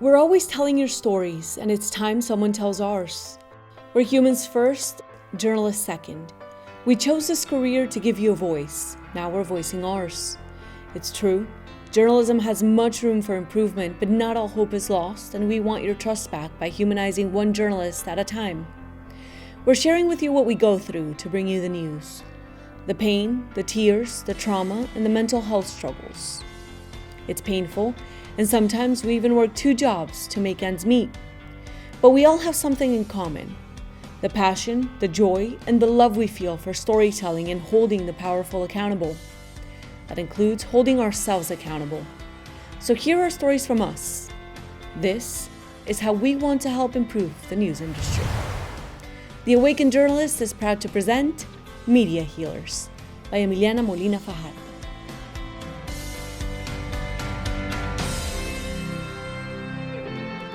We're always telling your stories, and it's time someone tells ours. We're humans first, journalists second. We chose this career to give you a voice. Now we're voicing ours. It's true, journalism has much room for improvement, but not all hope is lost, and we want your trust back by humanizing one journalist at a time. We're sharing with you what we go through to bring you the news. The pain, the tears, the trauma, and the mental health struggles. It's painful, and sometimes we even work 2 jobs to make ends meet. But we all have something in common. The passion, the joy, and the love we feel for storytelling and holding the powerful accountable. That includes holding ourselves accountable. So here are stories from us. This is how we want to help improve the news industry. The Awakened Journalist is proud to present Media Healers by Emiliana Molina Fajardo.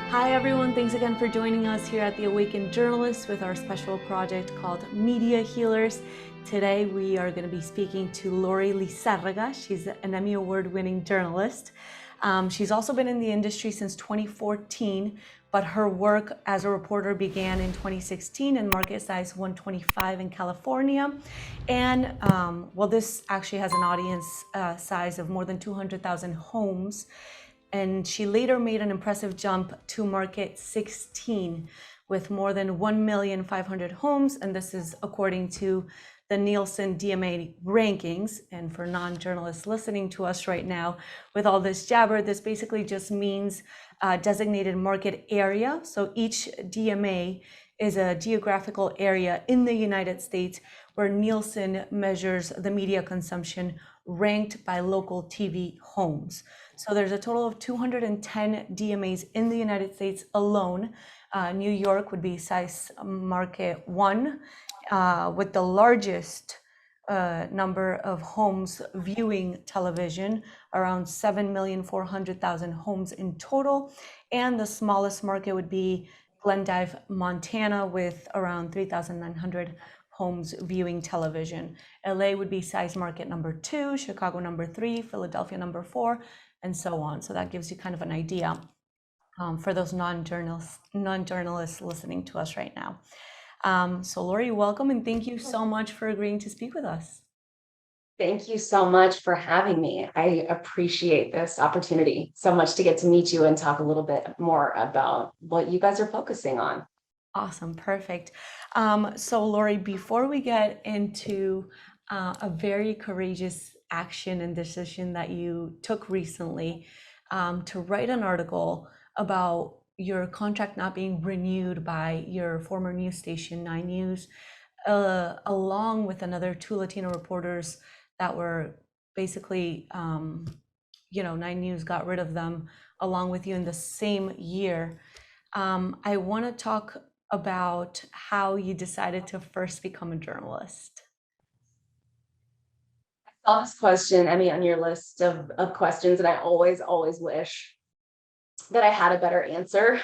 Hi everyone, thanks again for joining us here at the Awakened Journalist with our special project called Media Healers. Today we are going to be speaking to Lizarraga. She's an Emmy Award-winning journalist. She's also been in the industry since 2014, but her work as a reporter began in 2016 in market size 125 in California. And this actually has an audience size of more than 200,000 homes. And she later made an impressive jump to market 16 with more than 1,500,000 homes. And this is according to the Nielsen DMA rankings. And for non-journalists listening to us right now, with all this jabber, this basically just means designated market area. So each DMA is a geographical area in the United States where Nielsen measures the media consumption ranked by local TV homes. So there's a total of 210 DMAs in the United States alone. New York would be size market 1, with the largest number of homes viewing television, around 7,400,000 homes in total. And the smallest market would be Glendive, Montana, with around 3,900 homes viewing television. LA would be size market number 2, Chicago number 3, Philadelphia number 4, and so on. So that gives you kind of an idea for those non-journalists listening to us right now. So Lori, welcome, and thank you so much for agreeing to speak with us. Thank you so much for having me. I appreciate this opportunity so much to get to meet you and talk a little bit more about what you guys are focusing on. Awesome, perfect. So Lori, before we get into a very courageous action and decision that you took recently to write an article about your contract not being renewed by your former news station, 9 News, along with another 2 Latino reporters that were basically, 9 News got rid of them along with you in the same year. I want to talk about how you decided to first become a journalist. I saw this question, Emmy, on your list of questions, and I always wish that I had a better answer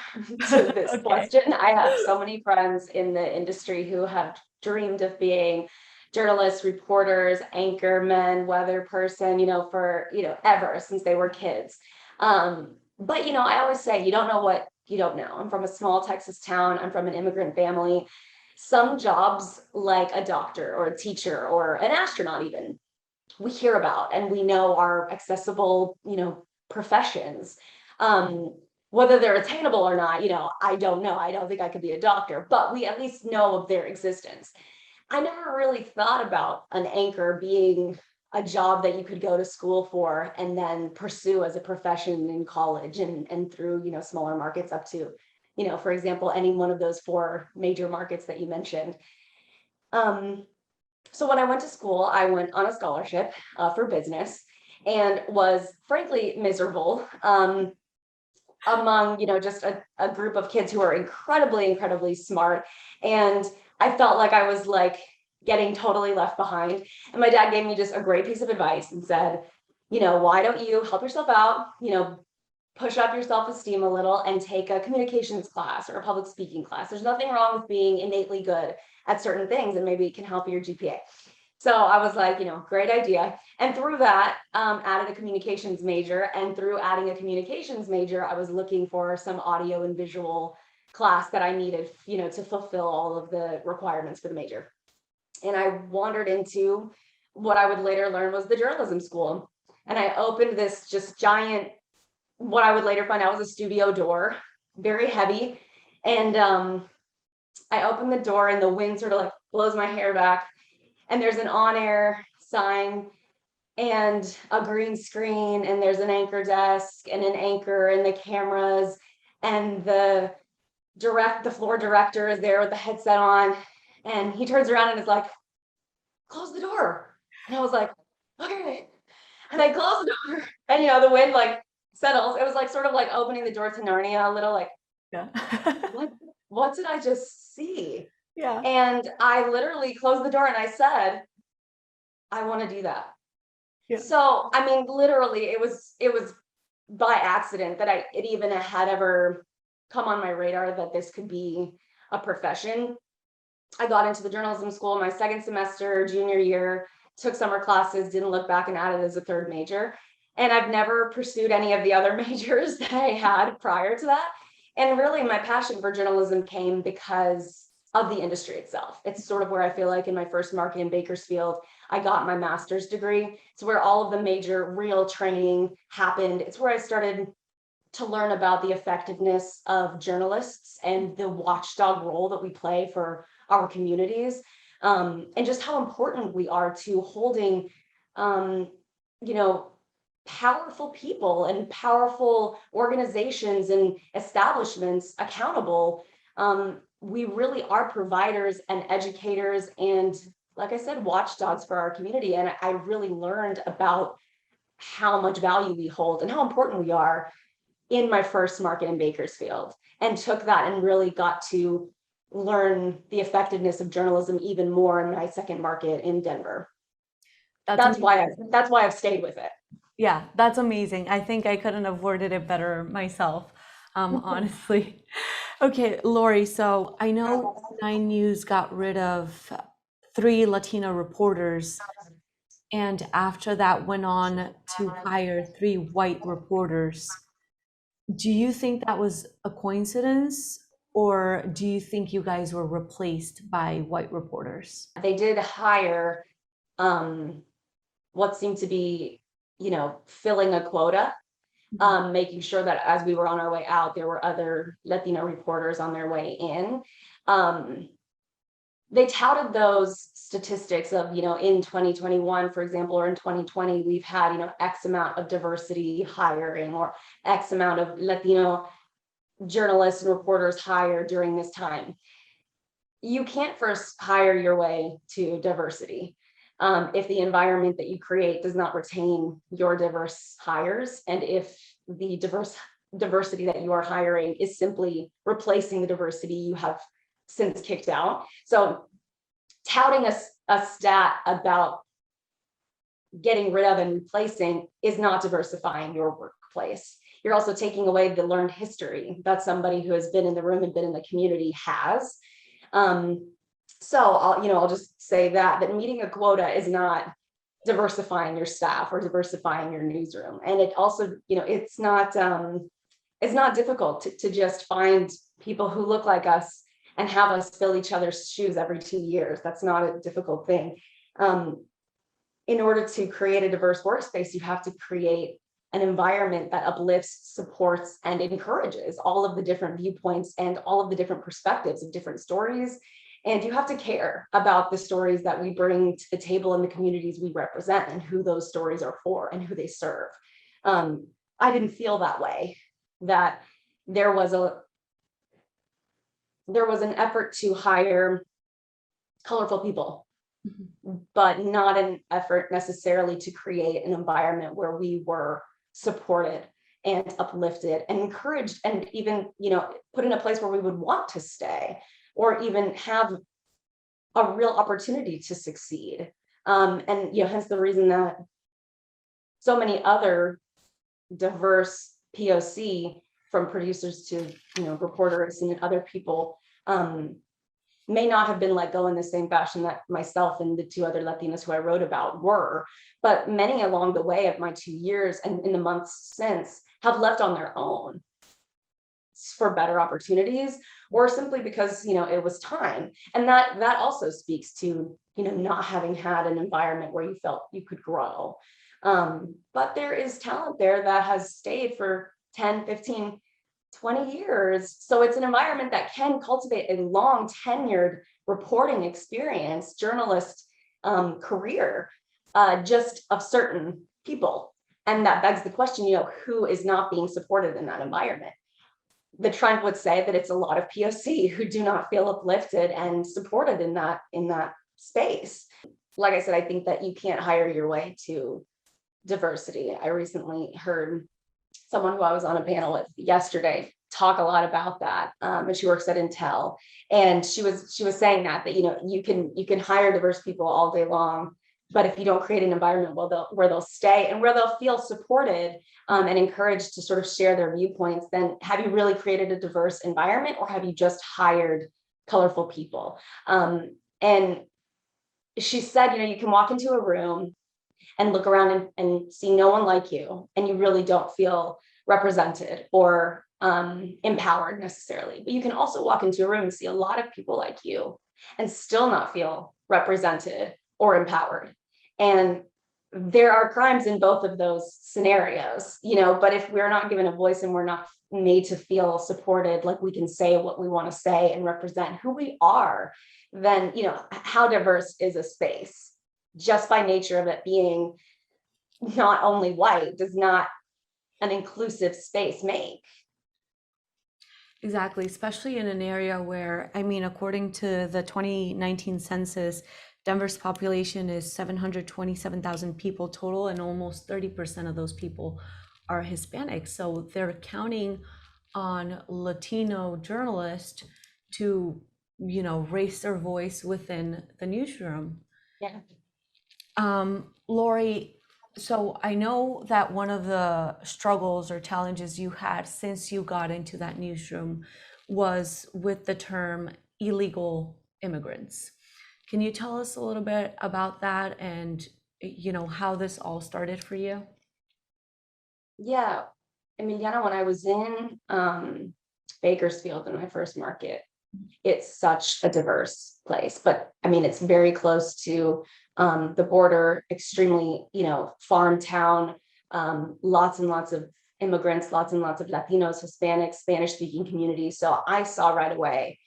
to this question. I have so many friends in the industry who have dreamed of being journalists, reporters, anchormen, weather person, for, ever since they were kids. But, I always say, you don't know what you don't know. I'm from a small Texas town. I'm from an immigrant family. Some jobs, like a doctor or a teacher or an astronaut even, we hear about and we know are accessible, professions. Whether they're attainable or not, I don't know. I don't think I could be a doctor, but we at least know of their existence. I never really thought about an anchor being a job that you could go to school for and then pursue as a profession in college and through, smaller markets up to, for example, any one of those 4 major markets that you mentioned. So when I went to school, I went on a scholarship for business and was frankly miserable among, just a group of kids who are incredibly smart. And I felt like I was getting totally left behind. And my dad gave me just a great piece of advice and said, why don't you help yourself out, push up your self-esteem a little and take a communications class or a public speaking class. There's nothing wrong with being innately good at certain things, and maybe it can help your GPA. So I was like, great idea. And through that, added a communications major. And through adding a communications major, I was looking for some audio and visual class that I needed, to fulfill all of the requirements for the major. And I wandered into what I would later learn was the journalism school. And I opened this just giant, what I would later find out was a studio door, very heavy. And I opened the door and the wind sort of like blows my hair back. And there's an on-air sign and a green screen, and there's an anchor desk and an anchor and the cameras, and the floor director is there with the headset on, and he turns around and is like, close the door. And I was like, okay. And I closed the door, and the wind like settles. It was like sort of like opening the door to Narnia a little, like, Yeah. what did I just see? Yeah. And I literally closed the door and I said, I want to do that. Yeah. So, I mean, literally it was by accident that it even had ever come on my radar that this could be a profession. I got into the journalism school my second semester, junior year, took summer classes, didn't look back, and added as a third major. And I've never pursued any of the other majors that I had prior to that. And really my passion for journalism came because of the industry itself. It's sort of where I feel like in my first market in Bakersfield, I got my master's degree. It's where all of the major real training happened. It's where I started to learn about the effectiveness of journalists and the watchdog role that we play for our communities, and just how important we are to holding, powerful people and powerful organizations and establishments accountable. We really are providers and educators and, like I said, watchdogs for our community. And I really learned about how much value we hold and how important we are in my first market in Bakersfield, and took that and really got to learn the effectiveness of journalism even more in my second market in Denver. That's why I've stayed with it. Yeah, that's amazing. I think I couldn't have worded it better myself, honestly. Okay, Lori, so I know 9 News got rid of 3 Latina reporters, and after that went on to hire 3 white reporters. Do you think that was a coincidence, or do you think you guys were replaced by white reporters? They did hire what seemed to be, filling a quota, making sure that as we were on our way out, there were other Latino reporters on their way in. They touted those statistics of, in 2021, for example, or in 2020, we've had, X amount of diversity hiring or X amount of Latino journalists and reporters hired during this time. You can't first hire your way to diversity if the environment that you create does not retain your diverse hires, and if the diversity that you are hiring is simply replacing the diversity you have since kicked out. So touting a stat about getting rid of and replacing is not diversifying your workplace. You're also taking away the learned history that somebody who has been in the room and been in the community has. So I'll just say that meeting a quota is not diversifying your staff or diversifying your newsroom. And it also, it's not difficult to just find people who look like us and have us fill each other's shoes every 2 years. That's not a difficult thing. In order to create a diverse workspace, you have to create an environment that uplifts, supports, and encourages all of the different viewpoints and all of the different perspectives of different stories. And you have to care about the stories that we bring to the table in the communities we represent and who those stories are for and who they serve. I didn't feel that way, that there was an effort to hire colorful people, but not an effort necessarily to create an environment where we were supported and uplifted and encouraged, and even, put in a place where we would want to stay or even have a real opportunity to succeed. And hence the reason that so many other diverse POC, from producers to reporters and other people, may not have been let go in the same fashion that myself and the two other Latinas who I wrote about were, but many along the way of my 2 years and in the months since have left on their own for better opportunities, or simply because, it was time. And that also speaks to, not having had an environment where you felt you could grow. But there is talent there that has stayed for 10, 15, 20 years. So it's an environment that can cultivate a long tenured reporting experience, journalist career, just of certain people. And that begs the question, who is not being supported in that environment? The trend would say that it's a lot of POC who do not feel uplifted and supported in that space. Like I said, I think that you can't hire your way to diversity. I recently heard someone who I was on a panel with yesterday talk a lot about that, and she works at Intel, and she was saying that you can hire diverse people all day long, but if you don't create an environment where they'll stay and where they'll feel supported and encouraged to sort of share their viewpoints, then have you really created a diverse environment, or have you just hired colorful people? And she said, you can walk into a room and look around and see no one like you, and you really don't feel represented or empowered necessarily. But you can also walk into a room and see a lot of people like you and still not feel represented or empowered. And there are crimes in both of those scenarios, but if we're not given a voice and we're not made to feel supported, like we can say what we want to say and represent who we are, then, how diverse is a space? Just by nature of it being not only white does not an inclusive space make. Exactly, especially in an area where, according to the 2019 census, Denver's population is 727,000 people total, and almost 30% of those people are Hispanic. So they're counting on Latino journalists to, raise their voice within the newsroom. Yeah. Lori, so I know that one of the struggles or challenges you had since you got into that newsroom was with the term illegal immigrants. Can you tell us a little bit about that and, how this all started for you? Yeah. Emiliana, when I was in Bakersfield in my first market, it's such a diverse place, but it's very close to the border, extremely, farm town, lots and lots of immigrants, lots and lots of Latinos, Hispanics, Spanish speaking communities. So I saw right away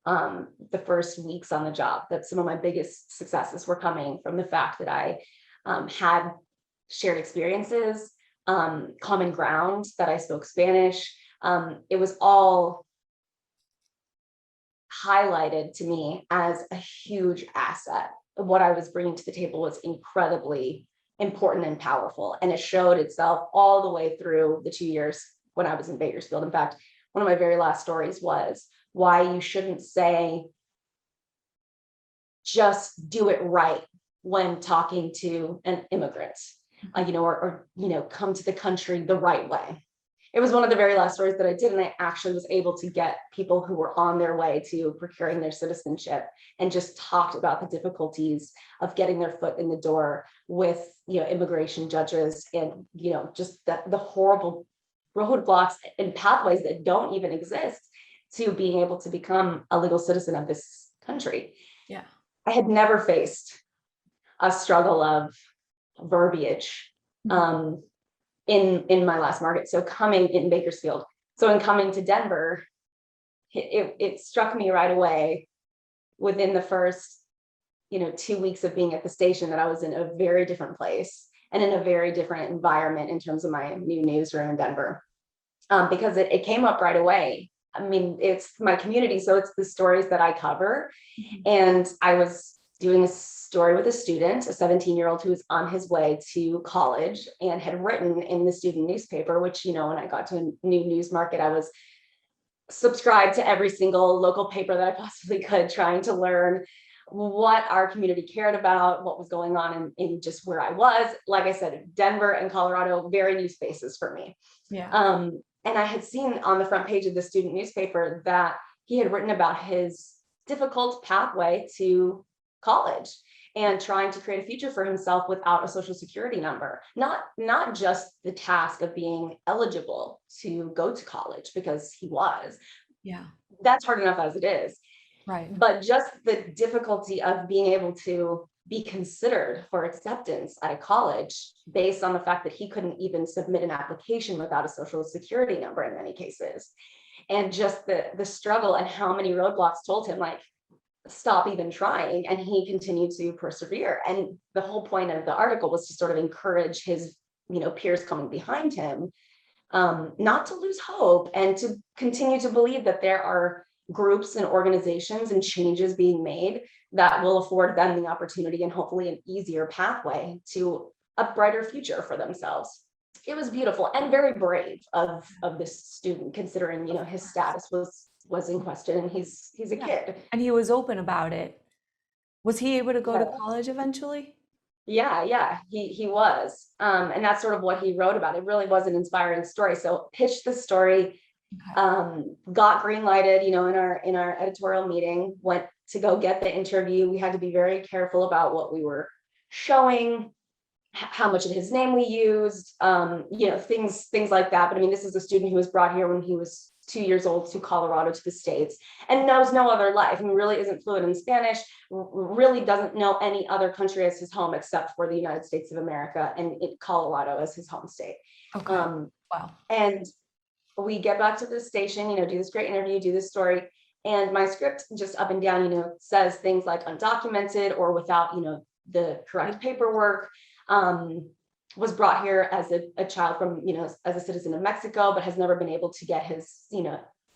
the first weeks on the job that some of my biggest successes were coming from the fact that I had shared experiences, common ground, that I spoke Spanish. It was all highlighted to me as a huge asset. What I was bringing to the table was incredibly important and powerful, and it showed itself all the way through the 2 years when I was in Bakersfield. In fact, one of my very last stories was why you shouldn't say just do it right when talking to an immigrant, or come to the country the right way. It was one of the very last stories that I did, and I actually was able to get people who were on their way to procuring their citizenship and just talked about the difficulties of getting their foot in the door with, immigration judges, and, just the horrible roadblocks and pathways that don't even exist to being able to become a legal citizen of this country. Yeah. I had never faced a struggle of verbiage. In my last market. So coming in Bakersfield. So in coming to Denver, it struck me right away within the first, 2 weeks of being at the station that I was in a very different place and in a very different environment in terms of my new newsroom in Denver. Because it came up right away. It's my community, so it's the stories that I cover. And I was doing a story with a student, a 17-year-old who was on his way to college and had written in the student newspaper, which, when I got to a new news market, I was subscribed to every single local paper that I possibly could, trying to learn what our community cared about, what was going on in just where I was. Like I said, Denver and Colorado, very new spaces for me. Yeah. And I had seen on the front page of the student newspaper that he had written about his difficult pathway to college and trying to create a future for himself without a social security number. Not just the task of being eligible to go to college, because he was. Yeah. That's hard enough as it is. Right. But just the difficulty of being able to be considered for acceptance at a college based on the fact that he couldn't even submit an application without a social security number in many cases. And just the struggle and how many roadblocks told him, like, stop even trying, and he continued to persevere. And the whole point of the article was to sort of encourage his, peers coming behind him, not to lose hope and to continue to believe that there are groups and organizations and changes being made that will afford them the opportunity and hopefully an easier pathway to a brighter future for themselves. It was beautiful and very brave of this student, considering, his status was in question, and he's a kid. And he was open about it. Was he able to go to college eventually? Yeah, he was. And that's sort of what he wrote about. It really was an inspiring story. So pitched the story, got green lighted, in our editorial meeting, went to go get the interview. We had to be very careful about what we were showing, how much of his name we used, things like that. But I mean, this is a student who was brought here when he was 2 years old to Colorado, to the States, and knows no other life, and really isn't fluent in Spanish, really doesn't know any other country as his home except for the United States of America, and Colorado as his home state. Okay. Wow. And we get back to the station, do this great interview, do this story, and my script just up and down, says things like undocumented or without, the correct paperwork. Was brought here as a child from, as a citizen of Mexico, but has never been able to get his,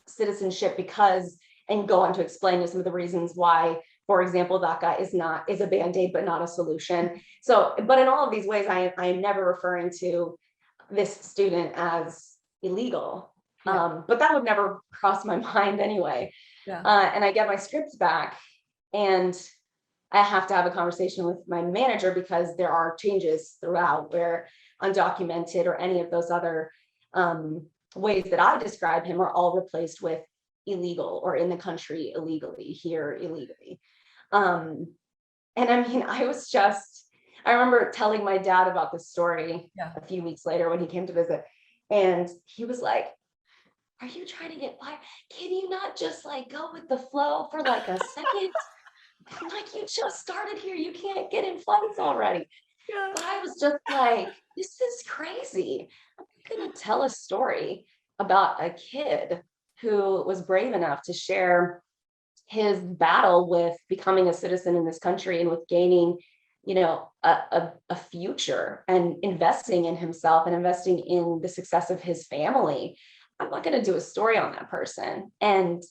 citizenship because, and go on to explain some of the reasons why, for example, DACA is a Band-Aid, but not a solution. So, but in all of these ways, I am never referring to this student as illegal, but that would never cross my mind anyway. Yeah. And I get my scripts back, and I have to have a conversation with my manager, because there are changes throughout where undocumented or any of those other ways that I describe him are all replaced with illegal, or in the country illegally, here illegally. And I mean, I remember telling my dad about this story a few weeks later when he came to visit, and he was like, "Are you trying to get fired? Can you not just go with the flow for a second? I'm like, you just started here. You can't get in flights already." Yeah. But I was just like, this is crazy. I'm going to tell a story about a kid who was brave enough to share his battle with becoming a citizen in this country and with gaining, a future and investing in himself and investing in the success of his family. I'm not going to do a story on that person and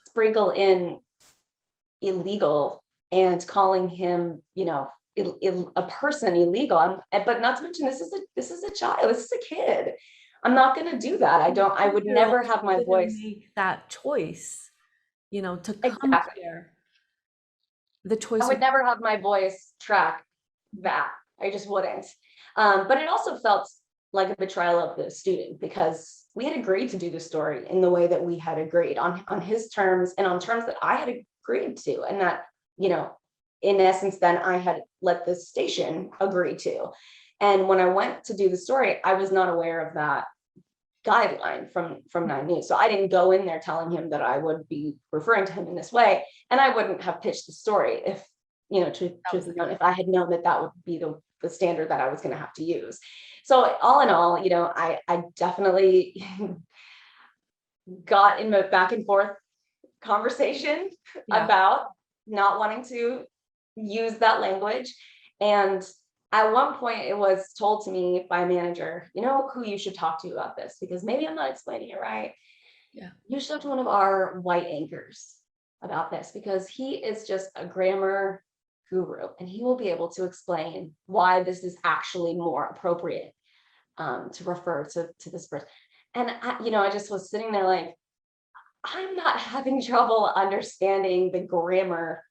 sprinkle in illegal and calling him, a person illegal. But not to mention, this is a child, this is a kid. I'm not going to do that. I would never have my voice make that choice, to come here. The choice. I would never have my voice track that. I just wouldn't. But it also felt like a betrayal of the student, because we had agreed to do the story in the way that we had agreed on his terms, and on terms that I had agreed to, and that, in essence, then I had let the station agree to. And when I went to do the story, I was not aware of that guideline from 9 News. So I didn't go in there telling him that I would be referring to him in this way. And I wouldn't have pitched the story if, if I had known that would be the standard that I was going to have to use. So all in all, I definitely got in the back and forth conversation about not wanting to use that language. And at one point it was told to me by a manager, who you should talk to about this, because maybe I'm not explaining it right. Yeah. You should talk to one of our white anchors about this, because he is just a grammar guru, and he will be able to explain why this is actually more appropriate to refer to this person. And I just was sitting there like, I'm not having trouble understanding the grammar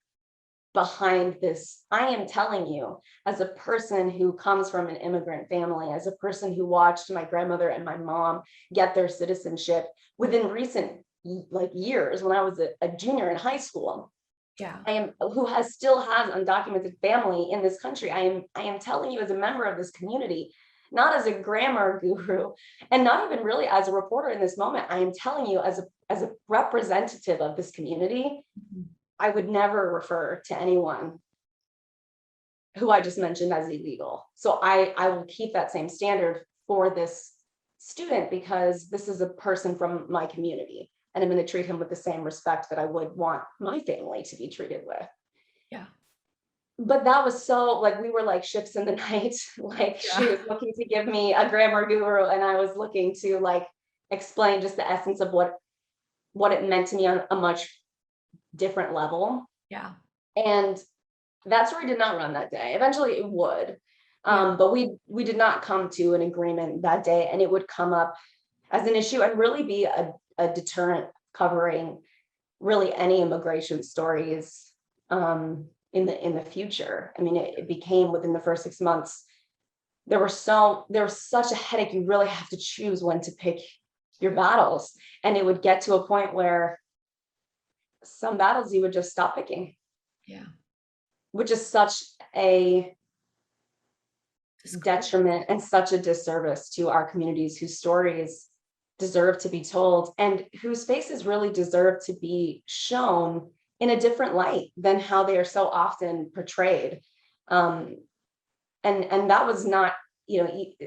behind this. I am telling you, as a person who comes from an immigrant family, as a person who watched my grandmother and my mom get their citizenship within recent years, when I was a junior in high school, Yeah. who still has undocumented family in this country. I am telling you as a member of this community, not as a grammar guru, and not even really as a reporter in this moment. I am telling you as a representative of this community, I would never refer to anyone who I just mentioned as illegal. So I will keep that same standard for this student, because this is a person from my community, and I'm going to treat him with the same respect that I would want my family to be treated with. Yeah. But that was so, like, we were like ships in the night. Like, she was looking to give me a grammar guru, and I was looking to like explain just the essence of what it meant to me on a much different level. Yeah. And that story did not run that day. Eventually it would. Yeah. But we did not come to an agreement that day, and it would come up as an issue and really be a deterrent covering really any immigration stories in the future. I mean, it became, within the first 6 months, there was such a headache. You really have to choose when to pick your battles, and it would get to a point where some battles you would just stop picking. Yeah. Which is such a detriment and such a disservice to our communities, whose stories deserve to be told and whose faces really deserve to be shown in a different light than how they are so often portrayed. And that was not,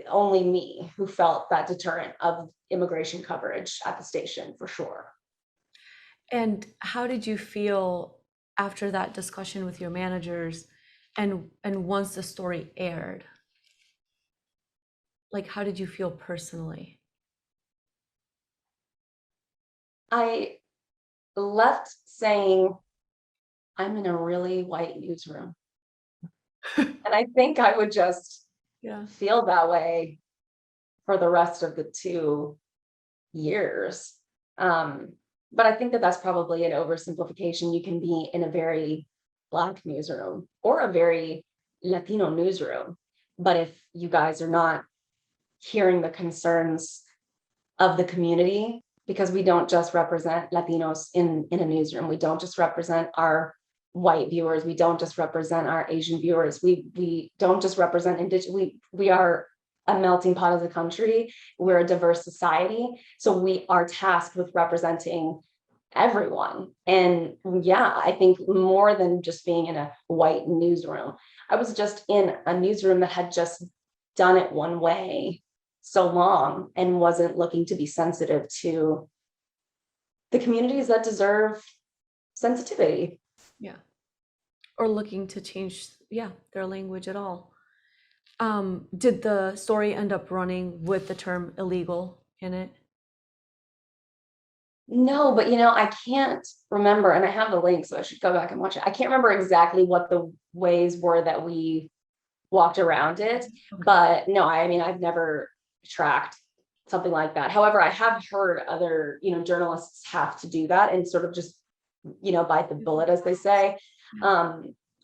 only me who felt that deterrent of immigration coverage at the station, for sure. And how did you feel after that discussion with your managers, and once the story aired? Like, how did you feel personally? I left saying, I'm in a really white newsroom. And I think I would just feel that way for the rest of the 2 years. But I think that that's probably an oversimplification. You can be in a very Black newsroom or a very Latino newsroom. But if you guys are not hearing the concerns of the community, because we don't just represent Latinos in a newsroom, we don't just represent our white viewers, we don't just represent our Asian viewers, we don't just represent indigenous, we are a melting pot of the country. We're a diverse society, so we are tasked with representing everyone. And yeah, I think more than just being in a white newsroom, I was just in a newsroom that had just done it one way so long and wasn't looking to be sensitive to the communities that deserve sensitivity. Yeah. Or looking to change, their language at all. Did the story end up running with the term illegal in it? No, but I can't remember, and I have the link, so I should go back and watch it. I can't remember exactly what the ways were that we walked around it, but no, I mean, I've never tracked something like that. However, I have heard other, journalists have to do that and sort of just, bite the bullet, as they say.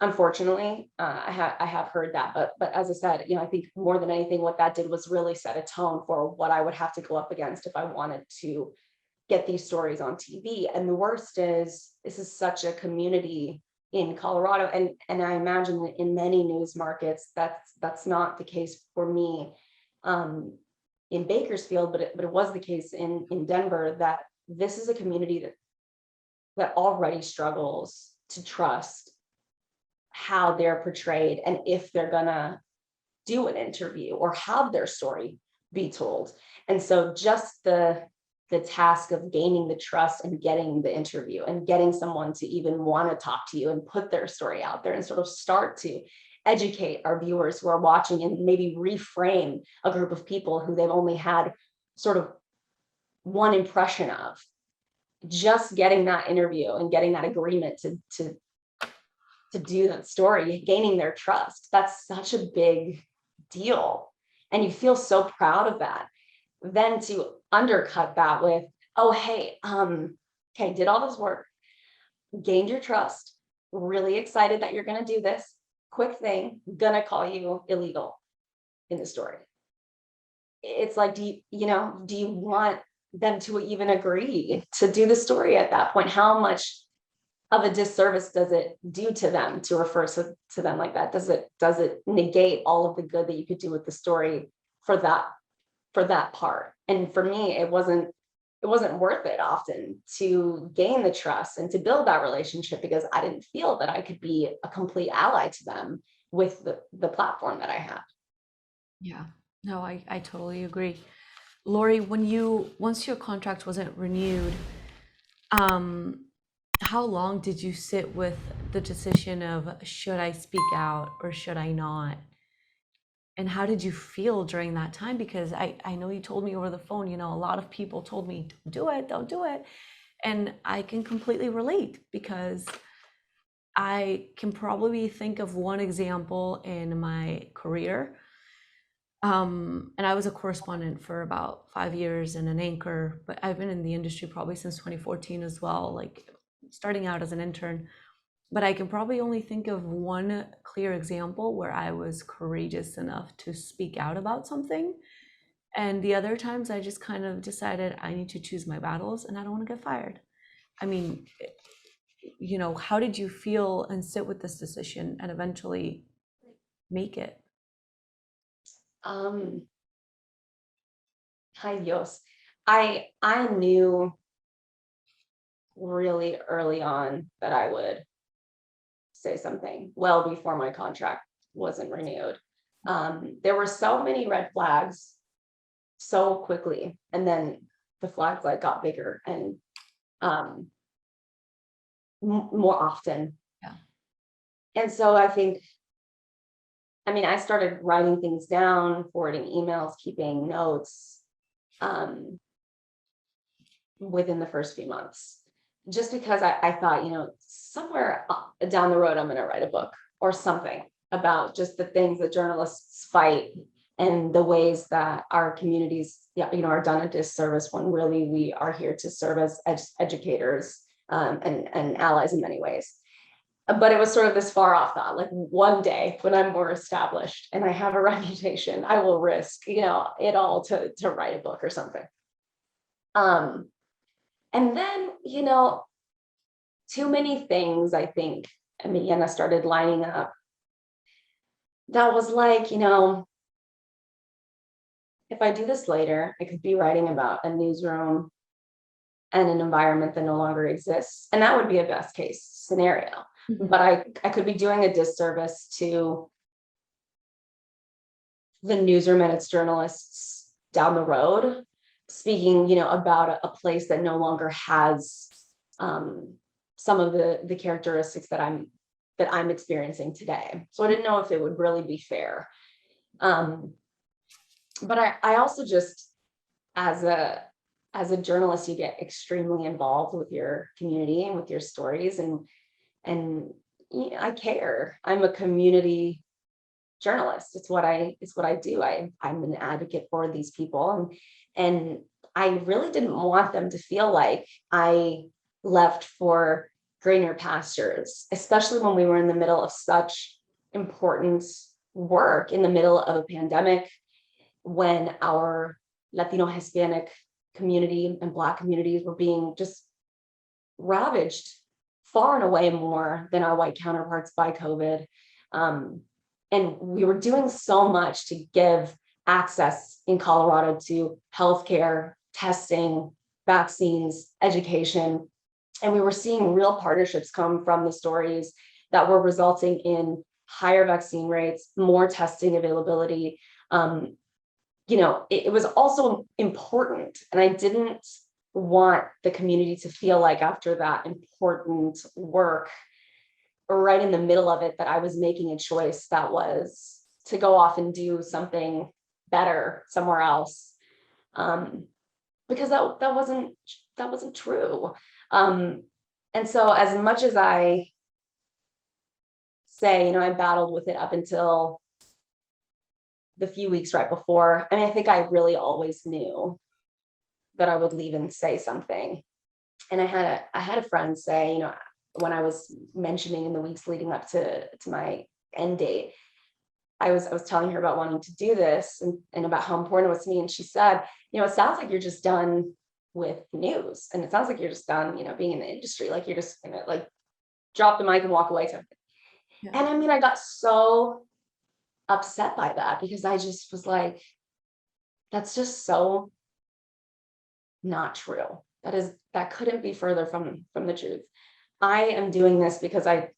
Unfortunately, I have heard that, but as I said, I think more than anything, what that did was really set a tone for what I would have to go up against if I wanted to get these stories on TV. And the worst is, this is such a community in Colorado, and I imagine that in many news markets, that's not the case for me in Bakersfield, but it was the case in Denver, that this is a community that already struggles to trust how they're portrayed, and if they're gonna do an interview or have their story be told. And so just the task of gaining the trust and getting the interview and getting someone to even want to talk to you and put their story out there and sort of start to educate our viewers who are watching, and maybe reframe a group of people who they've only had sort of one impression of. Just getting that interview and getting that agreement to do that story, gaining their trust, that's such a big deal. And you feel so proud of that. Then to undercut that with, oh, hey, okay, did all this work, gained your trust, really excited that you're going to do this, quick thing, gonna call you illegal in the story. It's like, do you want them to even agree to do the story at that point? How much of a disservice does it do to them to refer to them like that? Does it negate all of the good that you could do with the story for that part? And for me, it wasn't worth it often to gain the trust and to build that relationship, because I didn't feel that I could be a complete ally to them with the platform that I had. Yeah, no, I totally agree. Lori, once your contract wasn't renewed, how long did you sit with the decision of should I speak out or should I not? And how did you feel during that time? Because I know you told me over the phone, a lot of people told me, don't do it. And I can completely relate, because I can probably think of one example in my career. And I was a correspondent for about 5 years and an anchor, but I've been in the industry probably since 2014 as well, like starting out as an intern. But I can probably only think of one clear example where I was courageous enough to speak out about something. And the other times I just kind of decided I need to choose my battles and I don't want to get fired. I mean, how did you feel and sit with this decision and eventually make it? Hi, Dios. I knew really early on that I would say something well before my contract wasn't renewed. There were so many red flags so quickly, and then the flags like got bigger and more often. Yeah. And so I started writing things down, forwarding emails, keeping notes within the first few months, just because I thought, somewhere down the road, I'm going to write a book or something about just the things that journalists fight and the ways that our communities, are done a disservice, when really we are here to serve as educators and allies in many ways. But it was sort of this far off thought, like one day when I'm more established and I have a reputation, I will risk, it all to write a book or something. And then, too many things, I think, Emiliana, started lining up. That was like, if I do this later, I could be writing about a newsroom and an environment that no longer exists. And that would be a best case scenario. Mm-hmm. But I could be doing a disservice to the newsroom and its journalists down the road, speaking, about a place that no longer has some of the characteristics that I'm experiencing today. So I didn't know if it would really be fair. But I also just, as a journalist, you get extremely involved with your community and with your stories, and I care. I'm a community journalist. It's what I do. I'm an advocate for these people, and I really didn't want them to feel like I left for greener pastures, especially when we were in the middle of such important work, in the middle of a pandemic, when our Latino, Hispanic community and Black communities were being just ravaged far and away more than our white counterparts by COVID. And we were doing so much to give access in Colorado to healthcare, testing, vaccines, education. And we were seeing real partnerships come from the stories that were resulting in higher vaccine rates, more testing availability. It was also important. And I didn't want the community to feel like after that important work, right in the middle of it, that I was making a choice that was to go off and do something better somewhere else. Because that wasn't true. And so as much as I say, I battled with it up until the few weeks right before, I think I really always knew that I would leave and say something. And I had a friend say, when I was mentioning in the weeks leading up to my end date, I was telling her about wanting to do this and about how important it was to me. And she said, it sounds like you're just done with news. And it sounds like you're just done, being in the industry. Like you're just gonna drop the mic and walk away type of thing. Yeah. And I mean, I got so upset by that because I just was like, that's just so not true. That couldn't be further from the truth. I am doing this because I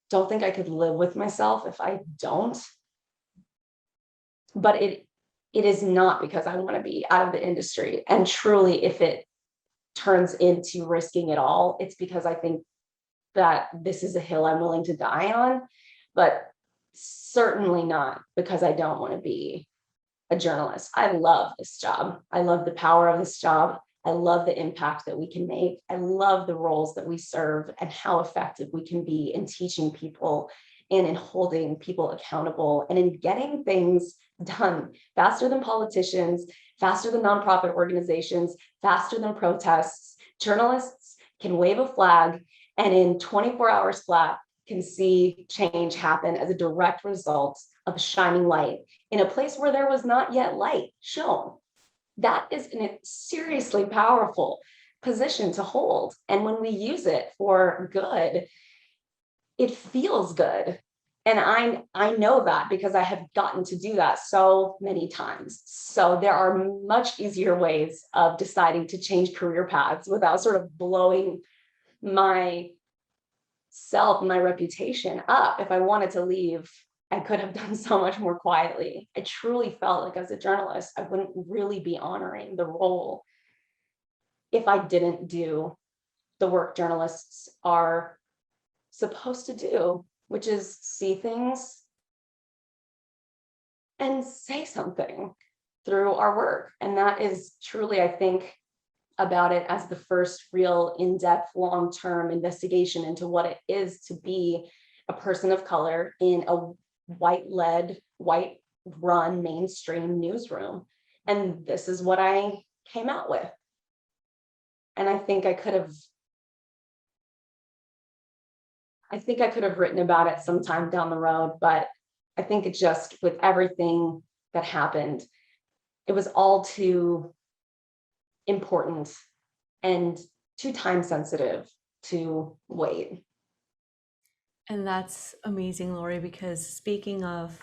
don't think I could live with myself if I don't. But it is not because I want to be out of the industry. And truly, if it turns into risking it all, it's because I think that this is a hill I'm willing to die on, but certainly not because I don't want to be a journalist. I love this job. I love the power of this job. I love the impact that we can make. I love the roles that we serve and how effective we can be in teaching people and in holding people accountable and in getting things done faster than politicians, faster than nonprofit organizations, faster than protests. Journalists can wave a flag and in 24 hours flat can see change happen as a direct result of shining light in a place where there was not yet light shown. That is a seriously powerful position to hold. And when we use it for good, it feels good. And I know that because I have gotten to do that so many times. So there are much easier ways of deciding to change career paths without sort of blowing my self, my reputation up. If I wanted to leave, I could have done so much more quietly. I truly felt like as a journalist, I wouldn't really be honoring the role if I didn't do the work journalists are supposed to do, which is see things and say something through our work. And that is truly, I think, about it as the first real in-depth, long-term investigation into what it is to be a person of color in a white-led, white-run mainstream newsroom. And this is what I came out with. And I think I could have written about it sometime down the road, but I think it just, with everything that happened, it was all too important and too time sensitive to wait. And that's amazing, Lori, because speaking of,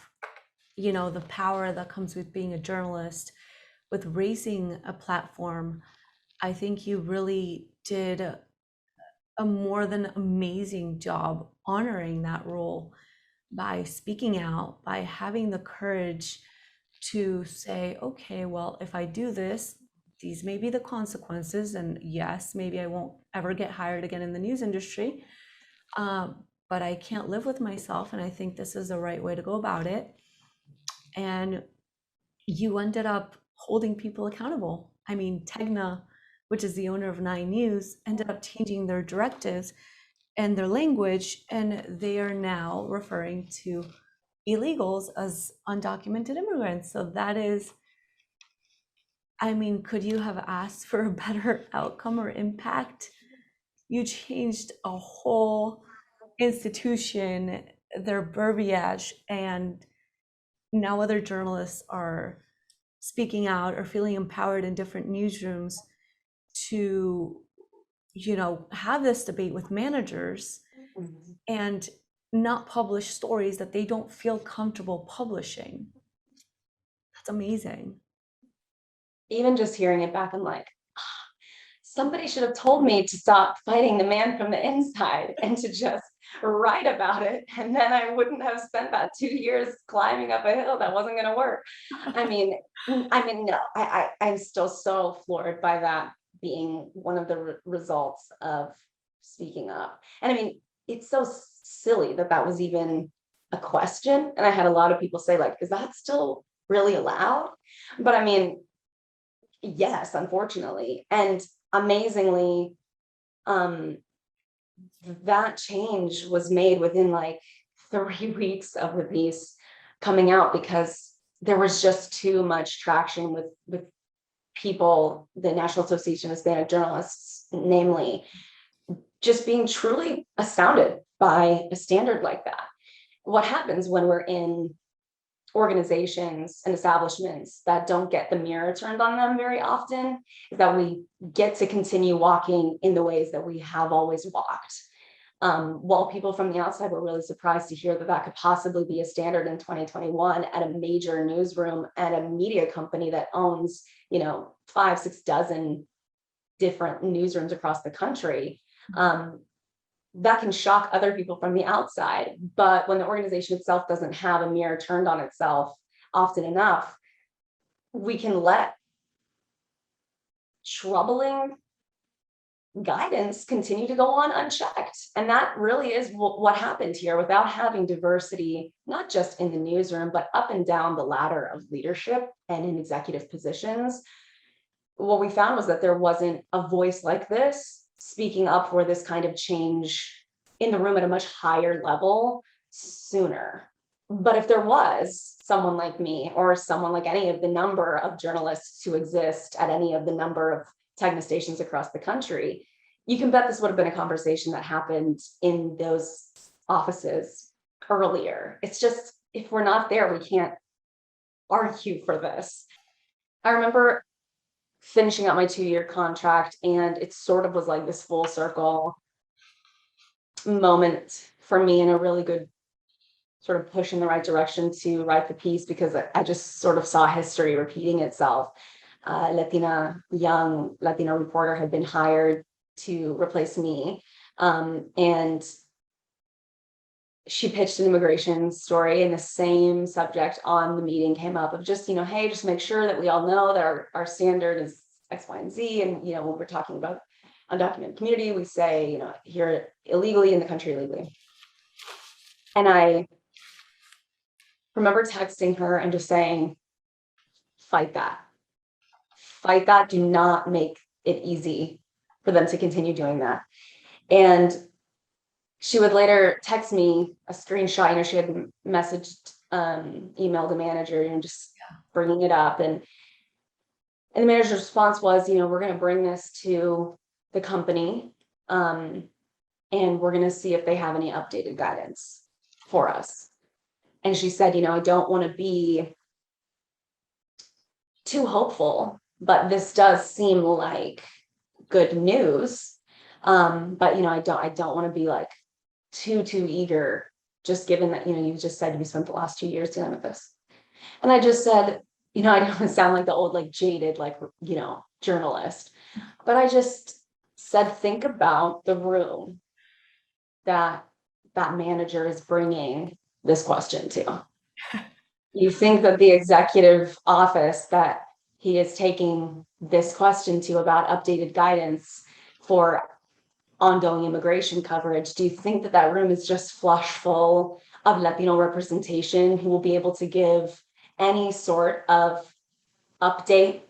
you know, the power that comes with being a journalist, with raising a platform, I think you really did a more than amazing job honoring that role by speaking out, by having the courage to say, okay, well, if I do this, these may be the consequences. And yes, maybe I won't ever get hired again in the news industry, but I can't live with myself. And I think this is the right way to go about it. And you ended up holding people accountable. I mean, Tegna, which is the owner of 9 News, ended up changing their directives and their language, and they are now referring to illegals as undocumented immigrants. So that is, I mean, could you have asked for a better outcome or impact? You changed a whole institution, their verbiage, and now other journalists are speaking out or feeling empowered in different newsrooms to, you know, have this debate with managers and not publish stories that they don't feel comfortable publishing. That's amazing. Even just hearing it back, I'm like, somebody should have told me to stop fighting the man from the inside and to just write about it. And then I wouldn't have spent that 2 years climbing up a hill that wasn't going to work. I mean, no, I'm still so floored by that being one of the results of speaking up. And I mean, it's so silly that was even a question. And I had a lot of people say, like, is that still really allowed? But I mean, yes, unfortunately. And amazingly, that change was made within like 3 weeks of the piece coming out because there was just too much traction with people, the National Association of Hispanic Journalists, namely, just being truly astounded by a standard like that. What happens when we're in organizations and establishments that don't get the mirror turned on them very often is that we get to continue walking in the ways that we have always walked. While people from the outside were really surprised to hear that that could possibly be a standard in 2021 at a major newsroom at a media company that owns, 5-6 dozen different newsrooms across the country. That can shock other people from the outside. But when the organization itself doesn't have a mirror turned on itself often enough, we can let troubling guidance continue to go on unchecked. And that really is what happened here. Without having diversity, not just in the newsroom, but up and down the ladder of leadership and in executive positions, what we found was that there wasn't a voice like this speaking up for this kind of change in the room at a much higher level sooner. But if there was someone like me or someone like any of the number of journalists who exist at any of the number of Tegna stations across the country, you can bet this would have been a conversation that happened in those offices earlier. It's just, if we're not there, we can't argue for this. I remember finishing up my 2-year contract, and it sort of was like this full circle moment for me, and a really good sort of push in the right direction to write the piece, because I just sort of saw history repeating itself. Young Latina reporter had been hired to replace me, and she pitched an immigration story, and the same subject on the meeting came up of just, hey, just make sure that we all know that our standard is X, Y, and Z. And, when we're talking about undocumented community, we say, here illegally, in the country illegally. And I remember texting her and just saying, fight that. Fight that. Do not make it easy for them to continue doing that. And she would later text me a screenshot. She had messaged, emailed a manager, just bringing it up. And the manager's response was, we're going to bring this to the company, and we're going to see if they have any updated guidance for us. And she said, I don't want to be too hopeful, but this does seem like good news. But I don't want to be like too eager, just given that, you just said you spent the last 2 years dealing with this. And I just said, I don't want to sound like the old, jaded, journalist, but I just said, think about the room that manager is bringing this question to. You think that the executive office that he is taking this question to about updated guidance for ongoing immigration coverage, do you think that room is just flush full of Latino representation who will be able to give any sort of update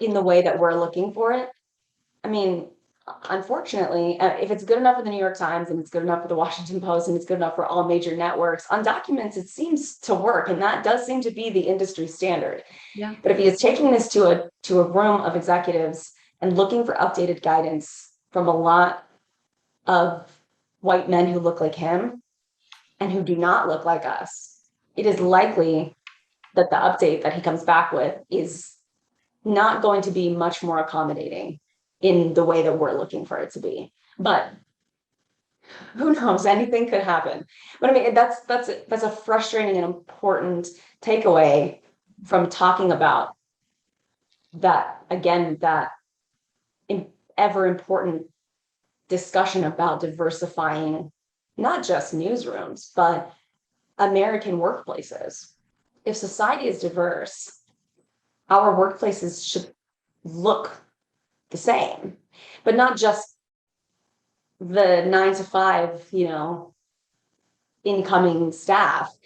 in the way that we're looking for it? I mean, unfortunately, if it's good enough for the New York Times, and it's good enough for the Washington Post, and it's good enough for all major networks, undocumented, it seems to work, and that does seem to be the industry standard. Yeah. But if he is taking this to a room of executives and looking for updated guidance from a lot of white men who look like him and who do not look like us, it is likely that the update that he comes back with is not going to be much more accommodating in the way that we're looking for it to be. But who knows? Anything could happen. But I mean, that's a frustrating and important takeaway from talking about that, again, that ever important discussion about diversifying not just newsrooms, but American workplaces. If society is diverse, our workplaces should look the same, but not just the 9 to 5, incoming staff,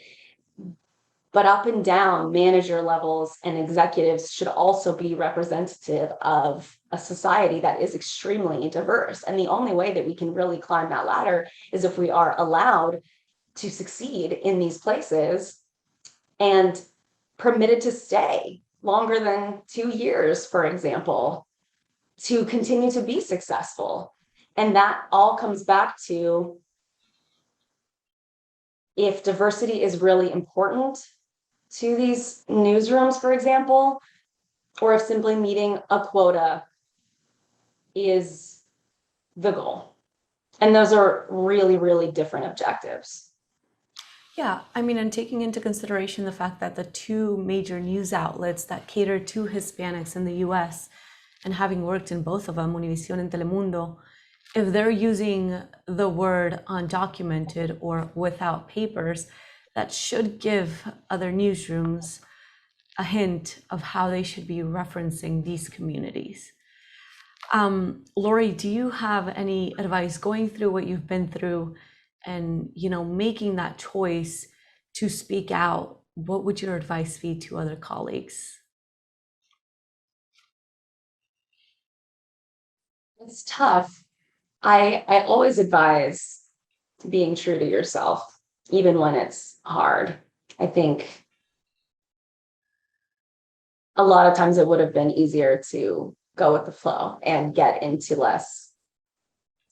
but up and down manager levels and executives should also be representative of a society that is extremely diverse. And the only way that we can really climb that ladder is if we are allowed to succeed in these places and permitted to stay longer than 2 years, for example, to continue to be successful. And that all comes back to, if diversity is really important to these newsrooms, for example, or if simply meeting a quota is the goal. And those are really, really different objectives. Yeah, I mean, and taking into consideration the fact that the two major news outlets that cater to Hispanics in the US, and having worked in both of them, Univision and Telemundo, if they're using the word undocumented or without papers, that should give other newsrooms a hint of how they should be referencing these communities. Lori, do you have any advice going through what you've been through and, making that choice to speak out? What would your advice be to other colleagues? It's tough. I always advise being true to yourself, even when it's hard. I think a lot of times it would have been easier to go with the flow and get into less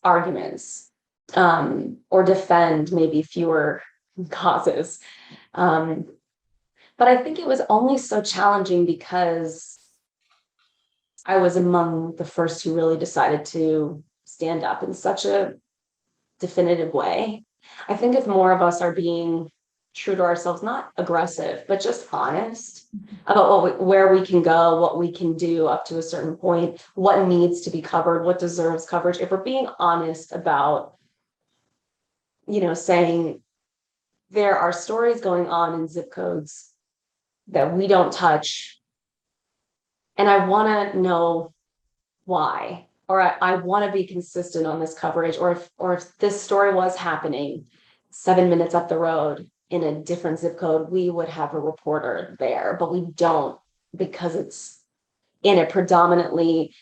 arguments, or defend maybe fewer causes. But I think it was only so challenging because I was among the first who really decided to stand up in such a definitive way. I think if more of us are being true to ourselves, not aggressive, but just honest about where we can go, what we can do up to a certain point, what needs to be covered, what deserves coverage. If we're being honest about, saying there are stories going on in zip codes that we don't touch, and I want to know why, or I want to be consistent on this coverage, or if this story was happening 7 minutes up the road in a different zip code, we would have a reporter there, but we don't, because it's in a predominantly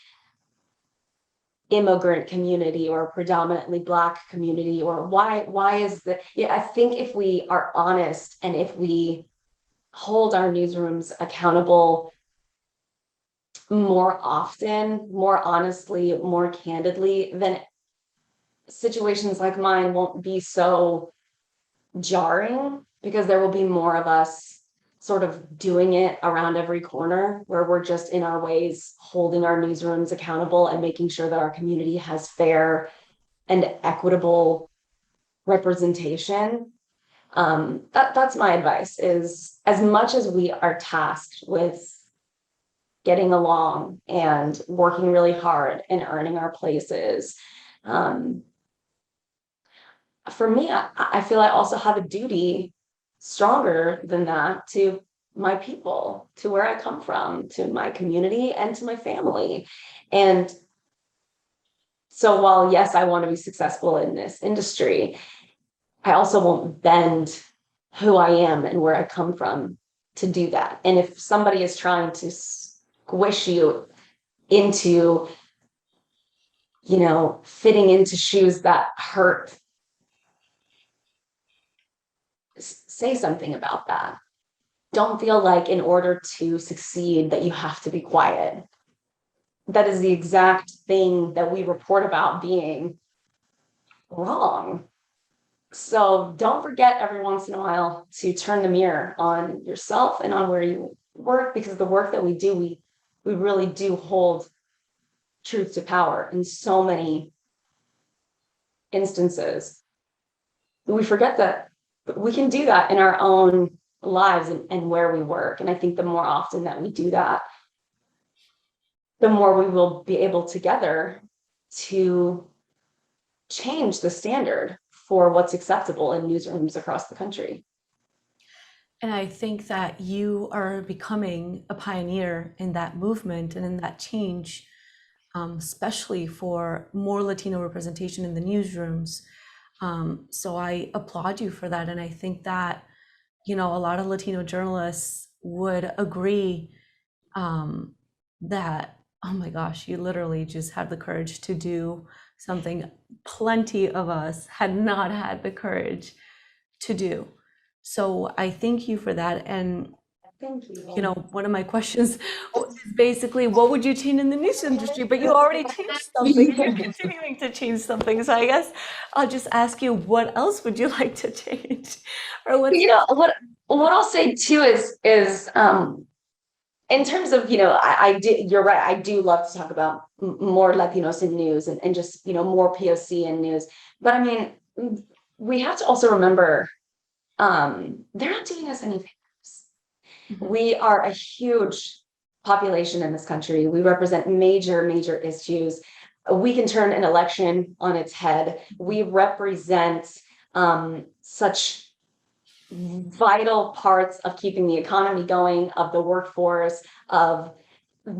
immigrant community or a predominantly Black community, or why is that? Yeah, I think if we are honest and if we hold our newsrooms accountable more often, more honestly, more candidly, then situations like mine won't be so jarring, because there will be more of us sort of doing it around every corner, where we're just in our ways holding our newsrooms accountable and making sure that our community has fair and equitable representation. That's my advice, is as much as we are tasked with getting along and working really hard and earning our places, for me, I feel I also have a duty stronger than that to my people, to where I come from, to my community, and to my family. And so while, yes, I want to be successful in this industry, I also won't bend who I am and where I come from to do that. And if somebody is trying to squish you into, fitting into shoes that hurt, say something about that. Don't feel like in order to succeed that you have to be quiet. That is the exact thing that we report about being wrong. So don't forget every once in a while to turn the mirror on yourself and on where you work, because the work that we do, we really do hold truth to power in so many instances. We forget that we can do that in our own lives and where we work. And I think the more often that we do that, the more we will be able together to change the standard for what's acceptable in newsrooms across the country. And I think that you are becoming a pioneer in that movement and in that change, especially for more Latino representation in the newsrooms. So I applaud you for that. And I think that, a lot of Latino journalists would agree that, oh my gosh, you literally just had the courage to do something plenty of us had not had the courage to do. So I thank you for that. And Thank you. one of my questions is basically, what would you change in the news industry? But you already changed something. You're continuing to change something. So I guess I'll just ask you, what else would you like to change? Or what I'll say too is in terms of, you're right. I do love to talk about more Latinos in news and just, more POC in news. But I mean, we have to also remember, they're not doing us any favors. We are a huge population in this country. We represent major, major issues. We can turn an election on its head. We represent such vital parts of keeping the economy going, of the workforce, of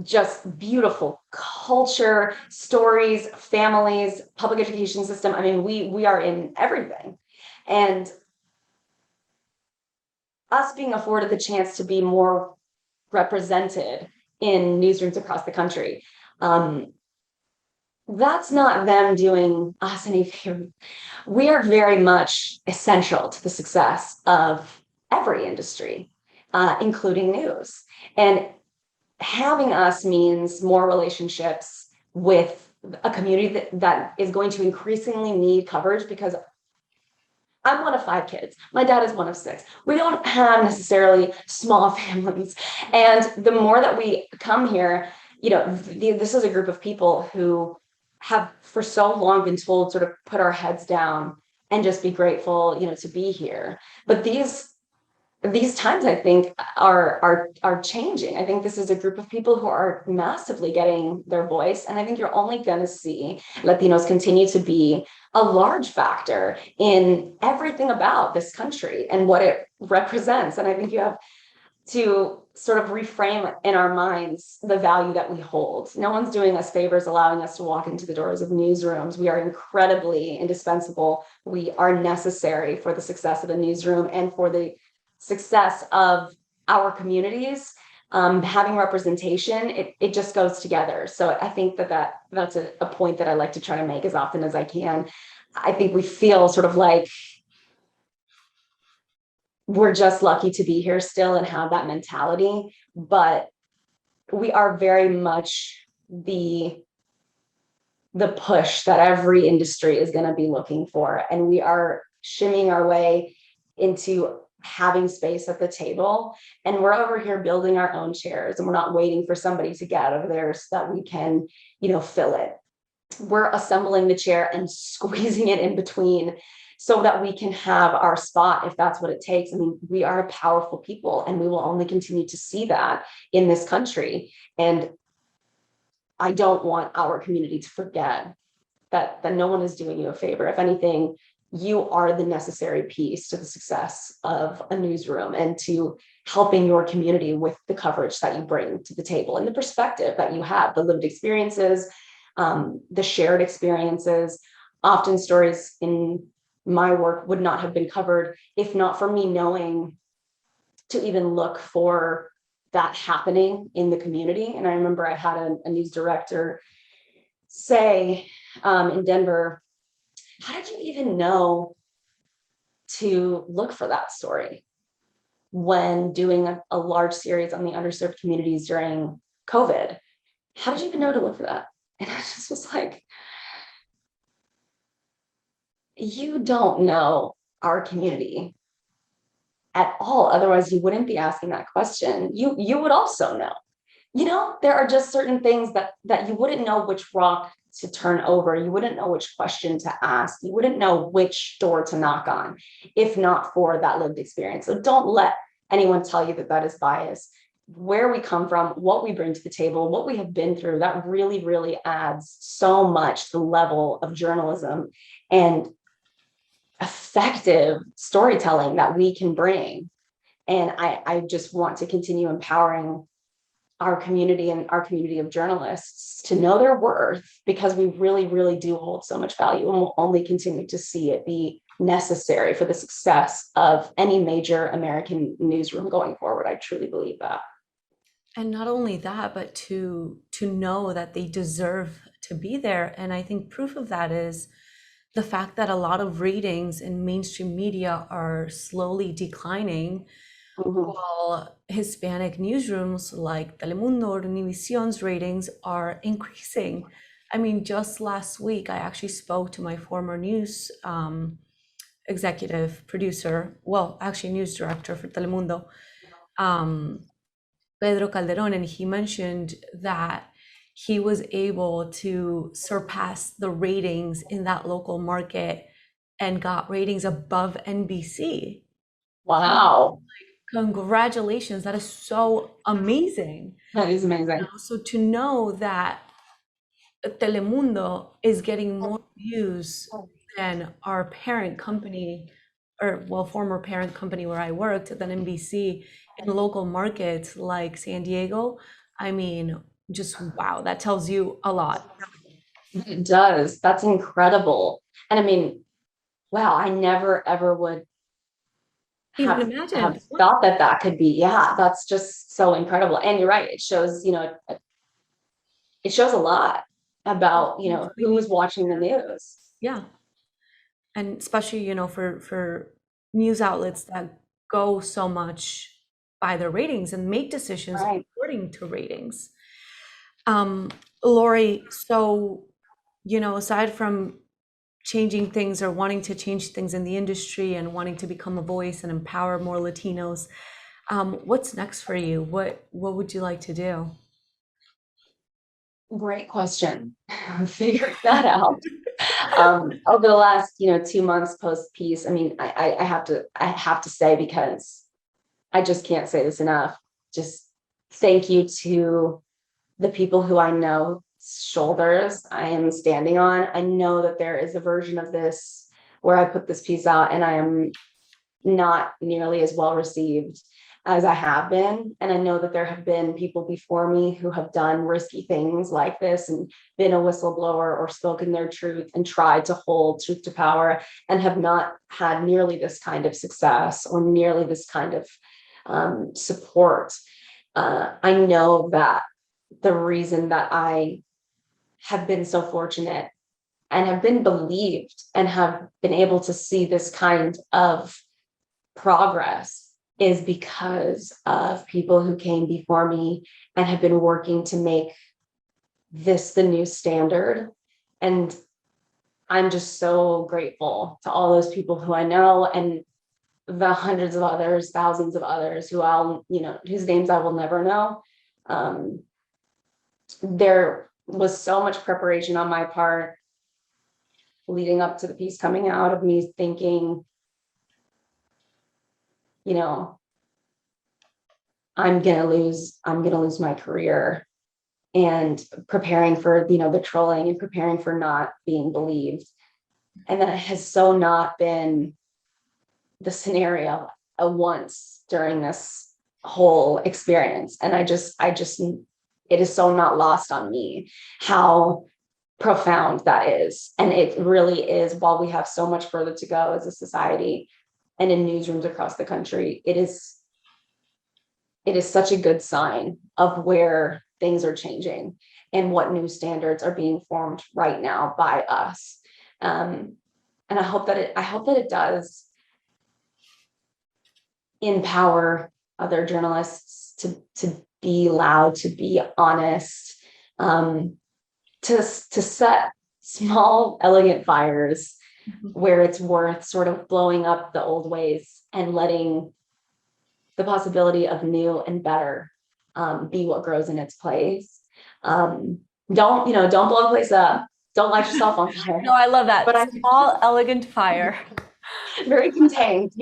just beautiful culture, stories, families, public education system. I mean, we are in everything. And us being afforded the chance to be more represented in newsrooms across the country, that's not them doing us any favor. We are very much essential to the success of every industry, including news. And having us means more relationships with a community that is going to increasingly need coverage, because I'm one of 5 kids. My dad is one of 6. We don't have necessarily small families. And the more that we come here, this is a group of people who have for so long been told sort of put our heads down and just be grateful, to be here. But these times, I think, are changing. I think this is a group of people who are massively getting their voice. And I think you're only going to see Latinos continue to be a large factor in everything about this country and what it represents. And I think you have to sort of reframe in our minds the value that we hold. No one's doing us favors allowing us to walk into the doors of newsrooms. We are incredibly indispensable. We are necessary for the success of the newsroom and for the success of our communities. Having representation, it just goes together. So I think that's a point that I like to try to make as often as I can. I think we feel sort of like we're just lucky to be here still and have that mentality, but we are very much the push that every industry is going to be looking for. And we are shimmying our way into having space at the table, and we're over here building our own chairs, and we're not waiting for somebody to get out of there so that we can, fill it. We're assembling the chair and squeezing it in between so that we can have our spot if that's what it takes. I mean, we are a powerful people, and we will only continue to see that in this country. And I don't want our community to forget that no one is doing you a favor. If anything, you are the necessary piece to the success of a newsroom and to helping your community with the coverage that you bring to the table and the perspective that you have, the lived experiences, the shared experiences. Often stories in my work would not have been covered if not for me knowing to even look for that happening in the community. And I remember I had a news director say in Denver, how did you even know to look for that story when doing a large series on the underserved communities during COVID? How did you even know to look for that? And I just was like, you don't know our community at all. Otherwise, you wouldn't be asking that question. You would also know. There are just certain things that you wouldn't know which rock to turn over. You wouldn't know which question to ask. You wouldn't know which door to knock on if not for that lived experience. So don't let anyone tell you that is bias. Where we come from, what we bring to the table, what we have been through, that really, really adds so much to the level of journalism and effective storytelling that we can bring. And I just want to continue empowering our community and our community of journalists to know their worth, because we really, really do hold so much value, and we'll only continue to see it be necessary for the success of any major American newsroom going forward. I truly believe that. And not only that, but to know that they deserve to be there. And I think proof of that is the fact that a lot of ratings in mainstream media are slowly declining, while Hispanic newsrooms like Telemundo or Univision's ratings are increasing. I mean, just last week, I actually spoke to my former news executive producer, well, actually news director for Telemundo, Pedro Calderon, and he mentioned that he was able to surpass the ratings in that local market and got ratings above NBC. Wow. Congratulations. That is so amazing. That is amazing. So to know that Telemundo is getting more views than our parent company, or well, former parent company where I worked, than NBC in local markets like San Diego. I mean, just wow, that tells you a lot. It does. That's incredible. And I mean, wow, I never ever would Even have imagine. thought that that could be, yeah, that's just so incredible. And you're right, it shows, it shows a lot about, who is watching the news. Yeah. And especially, for news outlets that go so much by their ratings and make decisions Right. according to ratings. Lori, so, aside from changing things or wanting to change things in the industry and wanting to become a voice and empower more Latinos, what's next for you? What would you like to do? Great question. Figuring that out. Over the last, 2 months post piece, I mean, I have to say, because I just can't say this enough. Just thank you to the people who I know shoulders I am standing on. I know that there is a version of this where I put this piece out and I am not nearly as well received as I have been. And I know that there have been people before me who have done risky things like this and been a whistleblower or spoken their truth and tried to hold truth to power and have not had nearly this kind of success or nearly this kind of support. I know that the reason that I have been so fortunate and have been believed and have been able to see this kind of progress is because of people who came before me and have been working to make this the new standard. And I'm just so grateful to all those people who I know and the hundreds of others, thousands of others whose names I will never know. There was so much preparation on my part leading up to the piece coming out of me thinking, I'm gonna lose my career, and preparing for, the trolling and preparing for not being believed. And that has so not been the scenario once during this whole experience. And I just, it is so not lost on me how profound that is. And it really is, while we have so much further to go as a society and in newsrooms across the country, it is such a good sign of where things are changing and what new standards are being formed right now by us. And I hope that it does empower other journalists to be loud, to be honest, to set small, elegant fires where it's worth sort of blowing up the old ways and letting the possibility of new and better be what grows in its place. Don't blow a place up. Don't light yourself on fire. No, I love that. But Small, elegant fire. Very contained,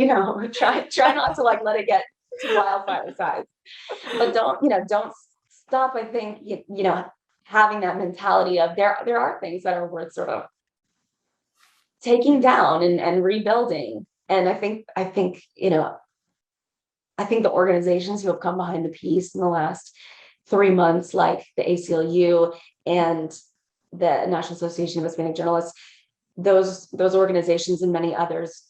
try not to let it get to wildfire size. But don't stop. I think, having that mentality of there are things that are worth sort of taking down and rebuilding. And I think the organizations who have come behind the piece in the last 3 months, like the ACLU and the National Association of Hispanic Journalists, those organizations and many others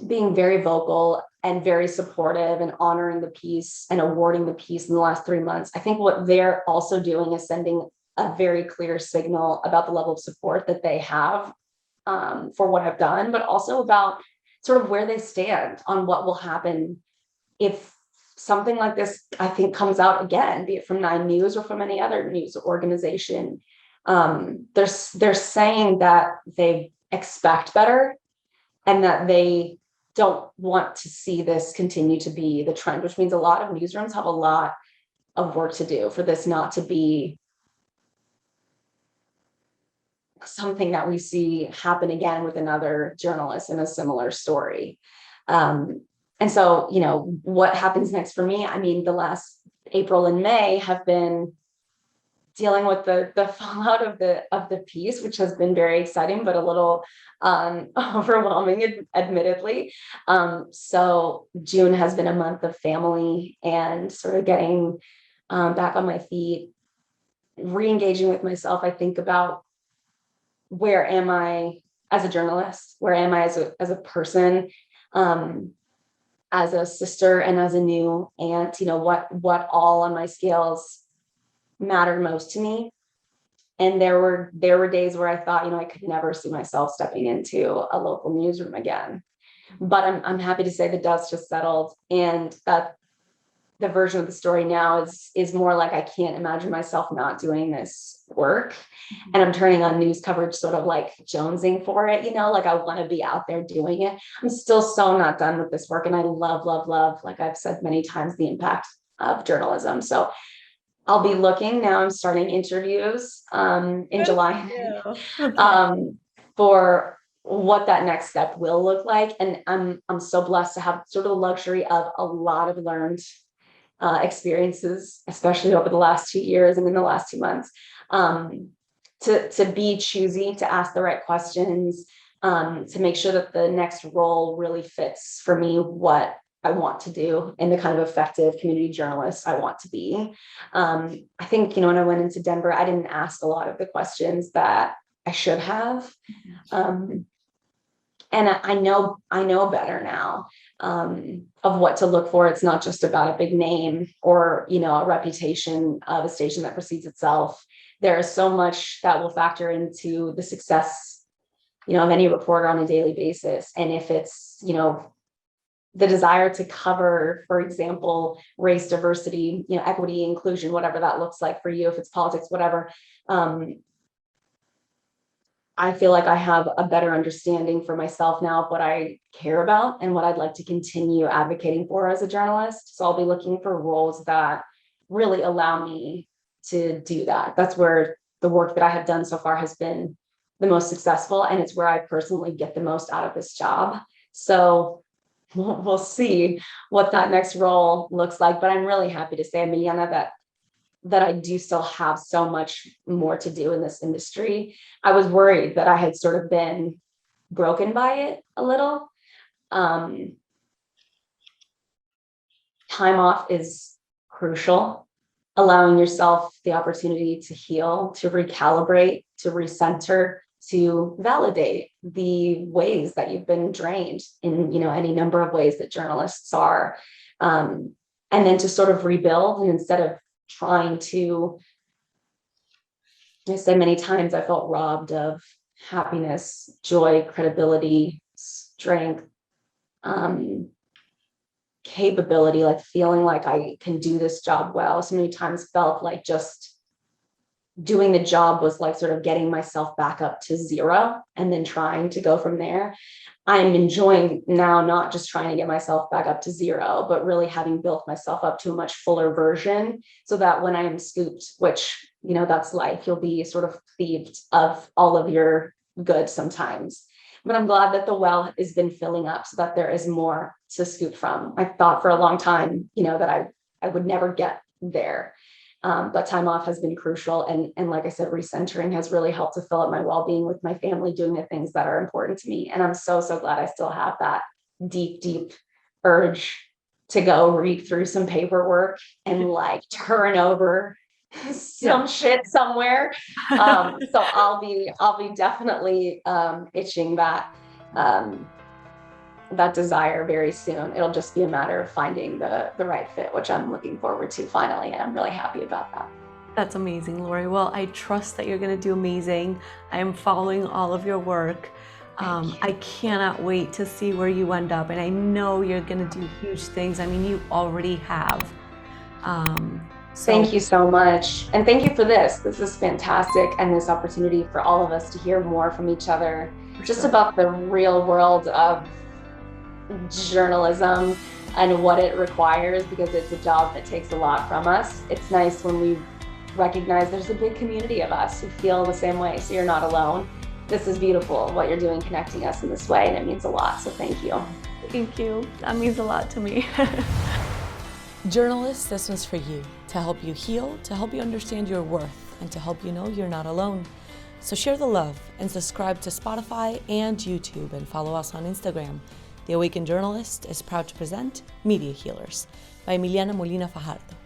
being very vocal and very supportive and honoring the piece and awarding the piece in the last 3 months. I think what they're also doing is sending a very clear signal about the level of support that they have for what I've done, but also about sort of where they stand on what will happen if something like this, I think, comes out again, be it from 9 News or from any other news organization. They're saying that they expect better and that they don't want to see this continue to be the trend, which means a lot of newsrooms have a lot work to do, for this not to be something that we see happen again with another journalist in a similar story. And so, what happens next for me? I mean, the last April and May have been dealing with the fallout of the piece, which has been very exciting, but a little overwhelming, admittedly. So June has been a month of family and sort of getting back on my feet, re-engaging with myself. I think about, where am I as a journalist? Where am I as a person? As a sister and as a new aunt, what all on my scales mattered most to me. And there were days where I thought, I could never see myself stepping into a local newsroom again. But I'm happy to say the dust just settled, and that the version of the story now is more like, I can't imagine myself not doing this work. And I'm turning on news coverage, sort of like jonesing for it, like I want to be out there doing it. I'm still so not done with this work. And I love, like I've said many times, the impact of journalism. So I'll be looking now. I'm starting interviews in July for what that next step will look like. And I'm so blessed to have sort of the luxury of a lot of learned experiences, especially over the last 2 years and in the last 2 months, to be choosy, to ask the right questions, to make sure that the next role really fits for me what I want to do and the kind of effective community journalist I want to be. I think, when I went into Denver, I didn't ask a lot of the questions that I should have. And I know better now of what to look for. It's not just about a big name or, a reputation of a station that precedes itself. There is so much that will factor into the success, of any reporter on a daily basis. And if it's, the desire to cover, for example, race, diversity, equity, inclusion, whatever that looks like for you, if it's politics, whatever, I feel like I have a better understanding for myself now of what I care about and what I'd like to continue advocating for as a journalist. So I'll be looking for roles that really allow me to do that. That's where the work that I have done so far has been the most successful, and it's where I personally get the most out of this job. So we'll see what that next role looks like. But I'm really happy to say, Emiliana, that I do still have so much more to do in this industry. I was worried that I had sort of been broken by it a little. Time off is crucial. Allowing yourself the opportunity to heal, to recalibrate, to recenter, to validate the ways that you've been drained in, any number of ways that journalists are. And then to sort of rebuild, and instead of trying to, I said many times, I felt robbed of happiness, joy, credibility, strength, capability, like feeling like I can do this job well. So many times felt like just doing the job was like sort of getting myself back up to zero and then trying to go from there. I'm enjoying now not just trying to get myself back up to zero, but really having built myself up to a much fuller version, so that when I am scooped, which, that's life, you'll be sort of thieved of all of your goods sometimes. But I'm glad that the well has been filling up so that there is more to scoop from. I thought for a long time, that I would never get there. But time off has been crucial. And like I said, recentering has really helped to fill up my well-being with my family, doing the things that are important to me. And I'm so, so glad I still have that deep urge to go read through some paperwork and like turn over some shit somewhere. So I'll be definitely itching that desire very soon. It'll just be a matter of finding the right fit, which I'm looking forward to finally, and I'm really happy about that. That's amazing, Lori. Well, I trust that you're going to do amazing. I am following all of your work. I cannot wait to see where you end up, and I know you're going to do huge things. I mean, you already have. Thank you so much. And thank you for this. This is fantastic. And this opportunity for all of us to hear more from each other, just about the real world of journalism, and what it requires, because it's a job that takes a lot from us. It's nice when we recognize there's a big community of us who feel the same way, so you're not alone. This is beautiful, what you're doing, connecting us in this way, and it means a lot, so thank you. Thank you. That means a lot to me. Journalists, this one's for you, to help you heal, to help you understand your worth, and to help you know you're not alone. So share the love and subscribe to Spotify and YouTube, and follow us on Instagram. The Awakened Journalist is proud to present Media Healers by Emiliana Molina Fajardo.